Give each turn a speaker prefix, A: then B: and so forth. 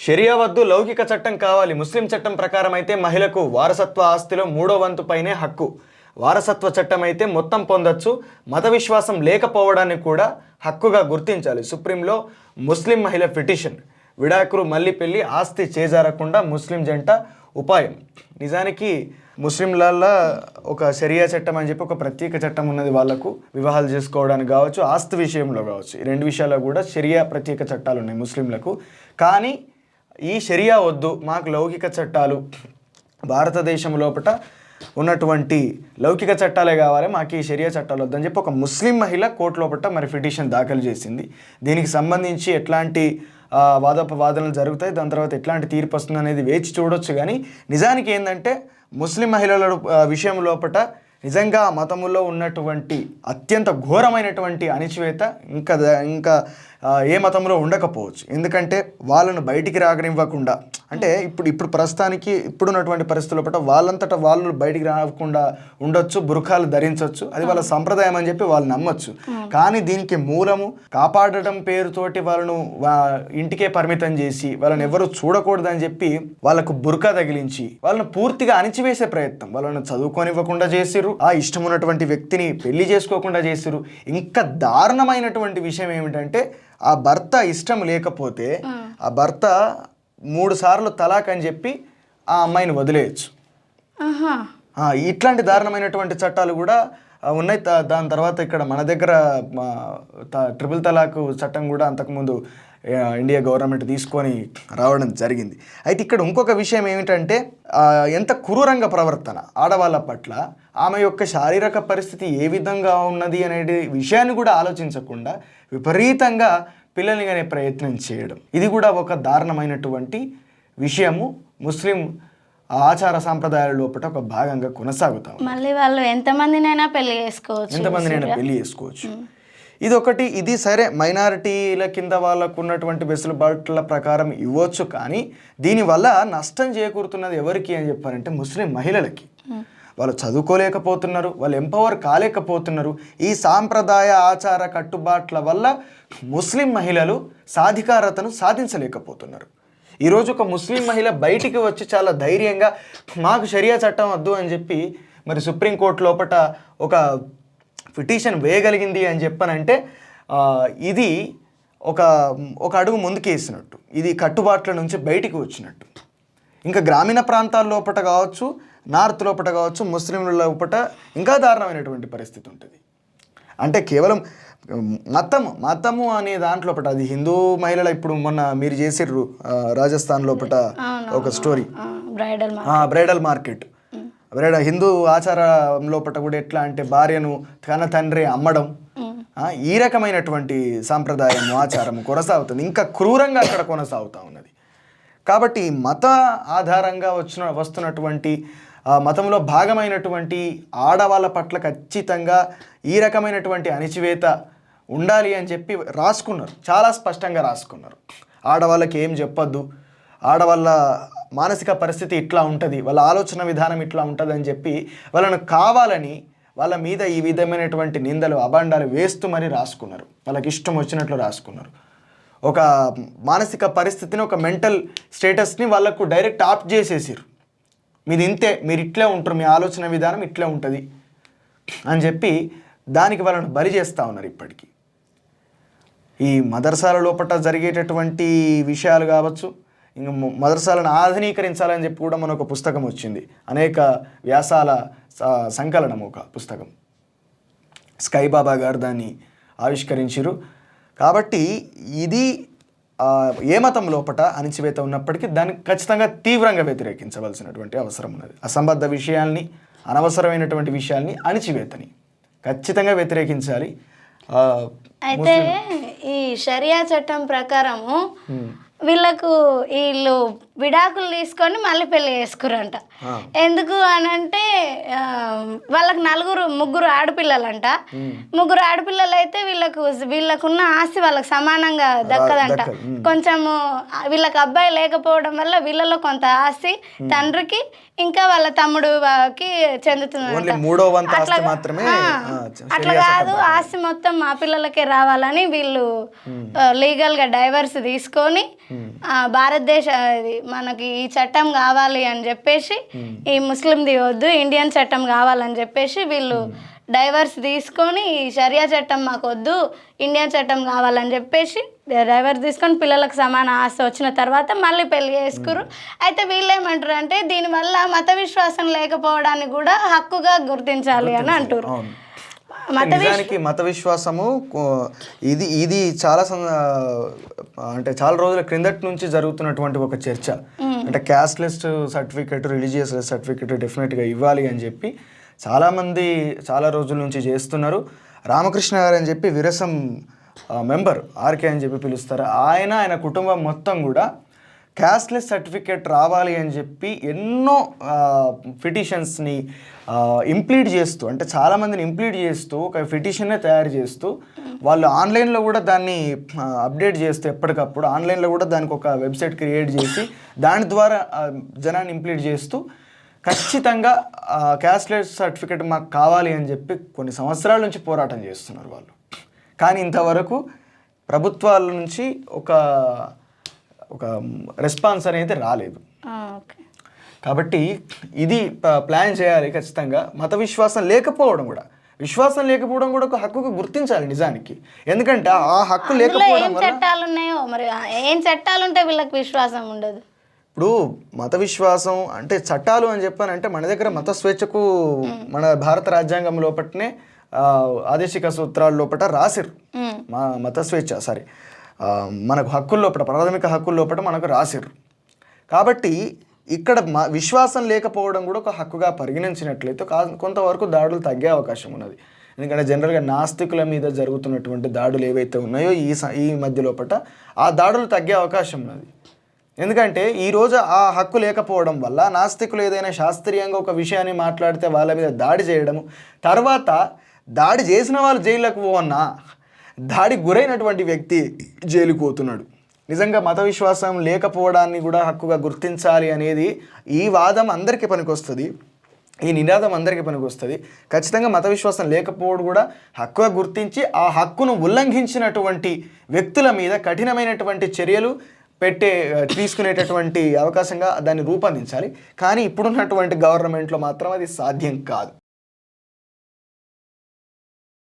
A: షరియా వద్దు, లౌకిక చట్టం కావాలి. ముస్లిం చట్టం ప్రకారం అయితే మహిళకు వారసత్వ ఆస్తిలో 3వ వంతు పైనే హక్కు. వారసత్వ చట్టం అయితే మొత్తం పొందొచ్చు. మత విశ్వాసం లేకపోవడాన్ని కూడా హక్కుగా గుర్తించాలి. సుప్రీంలో ముస్లిం మహిళ పిటిషన్. విడాకులు, మళ్ళీ పెళ్లి, ఆస్తి చేజారకుండా ముస్లిం జంట ఉపాయం. నిజానికి ముస్లింలల్లో ఒక షరియా చట్టం అని చెప్పి ఒక ప్రత్యేక చట్టం ఉన్నది. వాళ్లకు వివాహాలు చేసుకోవడానికి కావచ్చు, ఆస్తి విషయంలో కావచ్చు, ఈ రెండు విషయాల్లో కూడా షరియా ప్రత్యేక చట్టాలు ఉన్నాయి ముస్లింలకు. కానీ ఈ షరియా వద్దు, మాకు లౌకిక చట్టాలు, భారతదేశం లోపల ఉన్నటువంటి లౌకిక చట్టాలే కావాలి, మాకు ఈ షరియా చట్టాలు వద్దని చెప్పి ఒక ముస్లిం మహిళ కోర్టు లోపల మరి పిటిషన్ దాఖలు చేసింది. దీనికి సంబంధించి ఎట్లాంటి వాదోపవాదనలు జరుగుతాయి, దాని తర్వాత ఎట్లాంటి తీర్పు వస్తుంది అనేది వేచి చూడొచ్చు. కానీ నిజానికి ఏంటంటే ముస్లిం మహిళల విషయం లోపల నిజంగా మతములో ఉన్నటువంటి అత్యంత ఘోరమైనటువంటి అణిచివేత ఇంకా ఏ మతంలో ఉండకపోవచ్చు. ఎందుకంటే వాళ్ళను బయటికి రాగనివ్వకుండా, అంటే ఇప్పుడు ప్రస్తుతానికి ఇప్పుడున్నటువంటి పరిస్థితుల పట్ల వాళ్ళంతటా వాళ్ళు బయటికి రాకుండా ఉండొచ్చు, బురఖాలు ధరించవచ్చు, అది వాళ్ళ సంప్రదాయం అని చెప్పి వాళ్ళు నమ్మొచ్చు. కానీ దీనికి మూలము కాపాడటం పేరుతోటి వాళ్ళను ఇంటికే పరిమితం చేసి వాళ్ళని ఎవరు చూడకూడదని చెప్పి వాళ్ళకు బురకా తగిలించి వాళ్ళను పూర్తిగా అణిచివేసే ప్రయత్నం, వాళ్ళను చదువుకోనివ్వకుండా చేసిర్రు, ఆ ఇష్టం ఉన్నటువంటి వ్యక్తిని పెళ్లి చేసుకోకుండా చేసిర్రు. ఇంకా దారుణమైనటువంటి విషయం ఏమిటంటే ఆ భర్త ఇష్టం లేకపోతే ఆ భర్త 3 సార్లు తలాక్ అని చెప్పి ఆ అమ్మాయిని వదిలేయచ్చు. ఇట్లాంటి దారుణమైనటువంటి చట్టాలు కూడా ఉన్నాయి. దాని తర్వాత ఇక్కడ మన దగ్గర ట్రిపుల్ తలాక్ చట్టం కూడా అంతకుముందు ఇండియా గవర్నమెంట్ తీసుకొని రావడం జరిగింది. అయితే ఇక్కడ ఇంకొక విషయం ఏమిటంటే ఎంత క్రూరంగా ప్రవర్తన ఆడవాళ్ళ పట్ల, ఆమె యొక్క శారీరక పరిస్థితి ఏ విధంగా ఉన్నది అనే విషయాన్ని కూడా ఆలోచించకుండా విపరీతంగా పిల్లల్ని కానీ ప్రయత్నం చేయడం, ఇది కూడా ఒక దారుణమైనటువంటి విషయము. ముస్లిం ఆచార సాంప్రదాయాల లోపల ఒక భాగంగా కొనసాగుతాం.
B: మళ్ళీ వాళ్ళు ఎంతమందినైనా పెళ్లి చేసుకోవచ్చు.
A: ఇదొకటి. ఇది సరే, మైనారిటీల కింద వాళ్ళకు ఉన్నటువంటి వెసులుబాట్ల ప్రకారం ఇవ్వచ్చు. కానీ దీనివల్ల నష్టం చేకూరుతున్నది ఎవరికి అని చెప్పారంటే ముస్లిం మహిళలకి. వాళ్ళు చదువుకోలేకపోతున్నారు, వాళ్ళు ఎంపవర్ కాలేకపోతున్నారు. ఈ సాంప్రదాయ ఆచార కట్టుబాట్ల వల్ల ముస్లిం మహిళలు సాధికారతను సాధించలేకపోతున్నారు. ఈరోజు ఒక ముస్లిం మహిళ బయటికి వచ్చి చాలా ధైర్యంగా మాకు షరియా చట్టం వద్దు అని చెప్పి మరి సుప్రీంకోర్టు లోపల ఒక పిటిషన్ వేయగలిగింది అని చెప్పనంటే ఇది ఒక అడుగు ముందుకేసినట్టు, ఇది కట్టుబాట్ల నుంచి బయటికి వచ్చినట్టు. ఇంకా గ్రామీణ ప్రాంతాల లోపల కావచ్చు, నార్త్ లోపల కావచ్చు, ముస్లింల లోపల ఇంకా దారుణమైనటువంటి పరిస్థితి ఉంటుంది. అంటే కేవలం మతము అనే దాంట్లో అది హిందూ మహిళల, ఇప్పుడు మొన్న మీరు చేసిర్రు రాజస్థాన్ లోపల ఒక స్టోరీ, బ్రైడల్ మార్కెట్, హిందూ ఆచారం లోపల కూడా ఎట్లా అంటే భార్యను కన్న తండ్రి అమ్మడం, ఈ రకమైనటువంటి సాంప్రదాయం ఆచారం కొనసాగుతుంది, ఇంకా క్రూరంగా అక్కడ కొనసాగుతూ ఉన్నది. కాబట్టి మత ఆధారంగా వస్తున్నటువంటి మతంలో భాగమైనటువంటి ఆడవాళ్ళ పట్ల ఖచ్చితంగా ఈ రకమైనటువంటి అణిచివేత ఉండాలి అని చెప్పి రాసుకున్నారు, చాలా స్పష్టంగా రాసుకున్నారు. ఆడవాళ్ళకి ఏం చెప్పొద్దు, ఆడవాళ్ళ మానసిక పరిస్థితి ఇట్లా ఉంటుంది, వాళ్ళ ఆలోచన విధానం ఇట్లా ఉంటుంది అని చెప్పి వాళ్ళను కావాలని వాళ్ళ మీద ఈ విధమైనటువంటి నిందలు అభండాలు వేస్తూ మరీ రాసుకున్నారు. వాళ్ళకి ఇష్టం వచ్చినట్లు రాసుకున్నారు. ఒక మానసిక పరిస్థితిని, ఒక మెంటల్ స్టేటస్ని వాళ్ళకు డైరెక్ట్ ఆప్ చేసేసారు. మీది ఇంతే, మీరు ఇట్లే ఉంటారు, మీ ఆలోచన విధానం ఇట్లే ఉంటుంది అని చెప్పి దానికి వాళ్ళని బలి చేస్తూ ఉన్నారు. ఇప్పటికీ ఈ మదర్సాల లోపల జరిగేటటువంటి విషయాలు కావచ్చు, ఇంకా మదర్సాలను ఆధునీకరించాలని చెప్పి కూడా మనకు ఒక పుస్తకం వచ్చింది, అనేక వ్యాసాల సంకలనం ఒక పుస్తకం, స్కై బాబా గారు దాన్ని ఆవిష్కరించారు. కాబట్టి ఇది ఏ మతం లోపల అణిచివేత ఉన్నప్పటికీ దాన్ని ఖచ్చితంగా తీవ్రంగా వ్యతిరేకించవలసినటువంటి అవసరం ఉన్నది. అసంబద్ధ విషయాల్ని, అనవసరమైనటువంటి విషయాల్ని, అణిచివేతని ఖచ్చితంగా వ్యతిరేకించాలి.
B: అయితే ఈ షరియా చట్టం ప్రకారము వీళ్ళు విడాకులు తీసుకొని మళ్ళీ పెళ్లి చేసుకురంట. ఎందుకు అని అంటే వాళ్ళకి ముగ్గురు ఆడపిల్లలంట. ముగ్గురు ఆడపిల్లలు అయితే వీళ్ళకున్న ఆస్తి వాళ్ళకి సమానంగా దక్కదంట. కొంచెము వీళ్ళకి అబ్బాయి లేకపోవడం వల్ల వీళ్ళలో కొంత ఆస్తి తండ్రికి ఇంకా వాళ్ళ తమ్ముడుకి చెందుతుంది. అట్లా కాదు, ఆస్తి మొత్తం మా పిల్లలకే రావాలని వీళ్ళు లీగల్గా డైవర్స్ తీసుకొని భారతదేశ మనకి ఈ చట్టం కావాలి అని చెప్పేసి, ఈ ముస్లింది వద్దు ఇండియన్ చట్టం కావాలని చెప్పేసి వీళ్ళు డైవర్స్ తీసుకొని ఈ షరియా చట్టం మాకు వద్దు ఇండియన్ చట్టం కావాలని చెప్పేసి డైవర్స్ తీసుకొని పిల్లలకు సమాన ఆస్తి వచ్చిన తర్వాత మళ్ళీ పెళ్లి చేసుకురు. అయితే వీళ్ళు ఏమంటారు అంటే దీనివల్ల మత విశ్వాసం లేకపోవడాన్ని కూడా హక్కుగా గుర్తించాలి అని అంటారు.
A: నిజానికి మత విశ్వాసము ఇది చాలా అంటే చాలా రోజుల క్రిందటి నుంచి జరుగుతున్నటువంటి ఒక చర్చ. అంటే క్యాస్ట్లెస్ సర్టిఫికేట్, రిలీజియస్ సర్టిఫికేట్ డెఫినెట్గా ఇవ్వాలి అని చెప్పి చాలామంది చాలా రోజుల నుంచి చేస్తున్నారు. రామకృష్ణ గారు అని చెప్పి విరసం మెంబర్ ఆర్కే అని చెప్పి పిలుస్తారు. ఆయన కుటుంబం మొత్తం కూడా క్యాస్ట్లెస్ సర్టిఫికేట్ రావాలి అని చెప్పి ఎన్నో పిటిషన్స్ని ఇంప్లీట్ చేస్తూ, అంటే చాలామందిని ఇంప్లీట్ చేస్తూ ఒక పిటిషన్నే తయారు చేస్తూ వాళ్ళు ఆన్లైన్లో కూడా దాన్ని అప్డేట్ చేస్తూ ఎప్పటికప్పుడు ఆన్లైన్లో కూడా దానికి ఒక వెబ్సైట్ క్రియేట్ చేసి దాని ద్వారా జనాన్ని ఇంప్లీట్ చేస్తూ ఖచ్చితంగా క్యాస్ట్లెస్ సర్టిఫికేట్ మాకు కావాలి అని చెప్పి కొన్ని సంవత్సరాల నుంచి పోరాటం చేస్తున్నారు వాళ్ళు. కానీ ఇంతవరకు ప్రభుత్వాల నుంచి ఒక రెస్పాన్స్ అనేది రాలేదు. కాబట్టి ఇది ప్లాన్ చేయాలి ఖచ్చితంగా. మత విశ్వాసం లేకపోవడం కూడా ఒక హక్కుగా గుర్తించాలి నిజానికి. ఎందుకంటే ఆ హక్కు లేకపోవడం వల్ల
B: చట్టాలు ఉన్నాయో మరి ఏం చట్టాలు ఉంటే వీళ్ళకి విశ్వాసం ఉండదు.
A: ఇప్పుడు మత విశ్వాసం అంటే చట్టాలు అని చెప్పానంటే మన దగ్గర మత స్వేచ్ఛకు మన భారత రాజ్యాంగం లోపటనే ఆదేశిక సూత్రాల లోపల రాసిరు మత స్వేచ్ఛ మనకు హక్కుల లోపల ప్రాథమిక హక్కుల లోపల మనకు రాసిరు. కాబట్టి ఇక్కడ విశ్వాసం లేకపోవడం కూడా ఒక హక్కుగా పరిగణించినట్లయితే కొంతవరకు దాడులు తగ్గే అవకాశం ఉన్నది. ఎందుకంటే జనరల్గా నాస్తికుల మీద జరుగుతున్నటువంటి దాడులు ఏవైతే ఉన్నాయో ఈ మధ్య లోపల ఆ దాడులు తగ్గే అవకాశం ఉన్నది. ఎందుకంటే ఈరోజు ఆ హక్కు లేకపోవడం వల్ల నాస్తికులు ఏదైనా శాస్త్రీయంగా ఒక విషయాన్ని మాట్లాడితే వాళ్ళ మీద దాడి చేయడము, తర్వాత దాడి చేసిన వాళ్ళు జైలుకు పోవన్నా దాడికి గురైనటువంటి వ్యక్తి జైలుకు పోతున్నాడు. నిజంగా మత విశ్వాసం లేకపోవడాన్ని కూడా హక్కుగా గుర్తించాలి అనేది ఈ వాదం అందరికీ పనికొస్తుంది, ఈ నినాదం అందరికీ పనికొస్తుంది. ఖచ్చితంగా మత విశ్వాసం లేకపోవడం కూడా హక్కుగా గుర్తించి ఆ హక్కును ఉల్లంఘించినటువంటి వ్యక్తుల మీద కఠినమైనటువంటి చర్యలు తీసుకునేటటువంటి అవకాశంగా దాన్ని రూపొందించాలి. కానీ ఇప్పుడున్నటువంటి గవర్నమెంట్లో మాత్రం అది సాధ్యం కాదు.